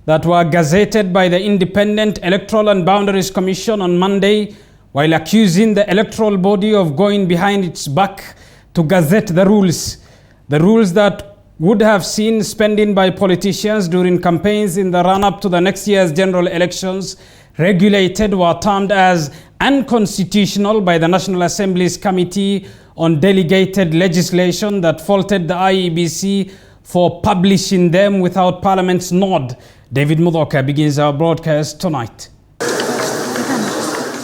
that were gazetted by the Independent Electoral and Boundaries Commission on Monday, while accusing the electoral body of going behind its back to gazette the rules that would have seen spending by politicians during campaigns in the run-up to the next year's general elections regulated, were termed as unconstitutional by the National Assembly's Committee on Delegated Legislation that faulted the IEBC for publishing them without Parliament's nod. David Mudhoka begins our broadcast tonight.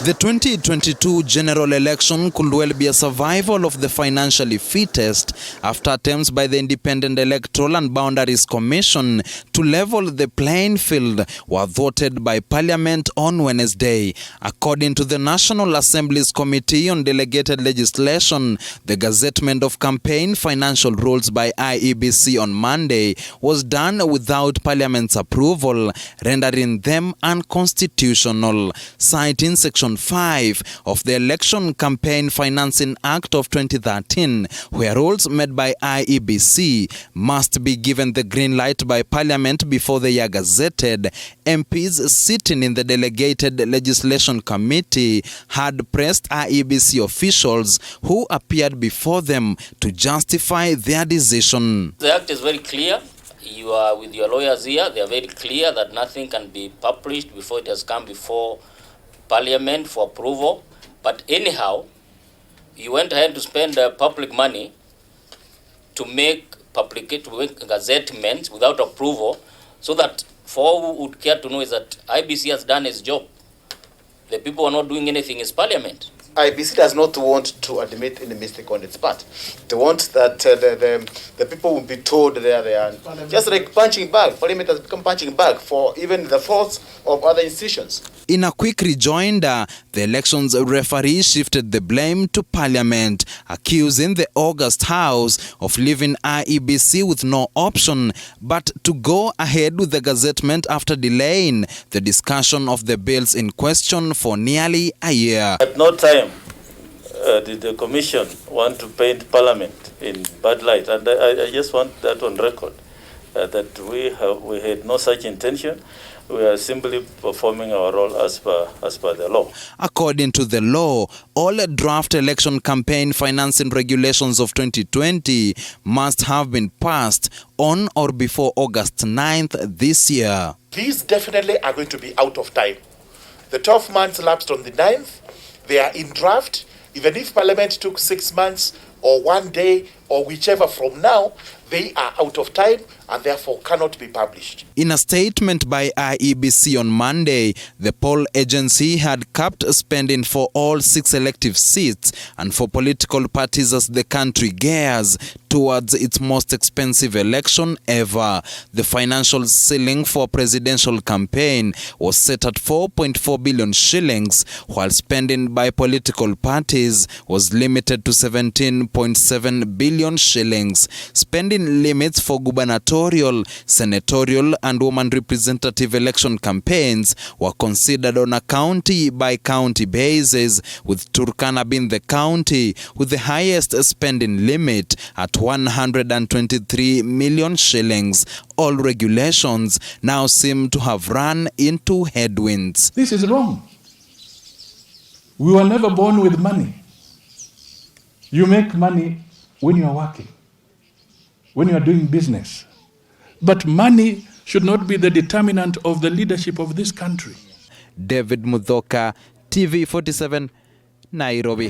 The 2022 general election could well be a survival of the financially fittest after attempts by the Independent Electoral and Boundaries Commission to level the playing field were thwarted by Parliament on Wednesday. According to the National Assembly's Committee on Delegated Legislation, the gazettement of campaign financial rules by IEBC on Monday was done without Parliament's approval, rendering them unconstitutional. Citing Section 5 of the Election Campaign Financing Act of 2013, where rules made by IEBC must be given the green light by Parliament before they are gazetted, MPs sitting in the Delegated Legislation Committee had pressed IEBC officials who appeared before them to justify their decision. The Act is very clear. You are with your lawyers here. They are very clear that nothing can be published before it has come before Parliament for approval. But anyhow, you went ahead to spend public money to make gazettements without approval, so that for all who would care to know is that IBC has done its job. The people are not doing anything in Parliament. IBC does not want to admit any mistake on its part. They want that the people will be told they are just like punching bag. Parliament has become punching bag for even the faults of other institutions. In a quick rejoinder, the elections referee shifted the blame to Parliament, accusing the August House of leaving IEBC with no option but to go ahead with the gazettement after delaying the discussion of the bills in question for nearly a year. At no time did the Commission want to paint Parliament in bad light, and I just want that on record, that we had no such intention. We are simply performing our role as per the law. According to the law, all draft election campaign financing regulations of 2020 must have been passed on or before August 9th this year. These definitely are going to be out of time. The 12 months lapsed on the 9th. They are in draft. Even if Parliament took 6 months or 1 day or whichever from now, they are out of time and therefore cannot be published. In a statement by IEBC on Monday, the poll agency had capped spending for all 6 elective seats and for political parties as the country gears towards its most expensive election ever. The financial ceiling for presidential campaign was set at 4.4 billion shillings, while spending by political parties was limited to 17.7 billion shillings. Spending limits for gubernatorial, senatorial and woman representative election campaigns were considered on a county-by-county basis, with Turkana being the county with the highest spending limit at 123 million shillings. All regulations now seem to have run into headwinds. This is wrong. We were never born with money. You make money when you are working, when you are doing business. But money should not be the determinant of the leadership of this country. David Mudhoka, TV 47, Nairobi.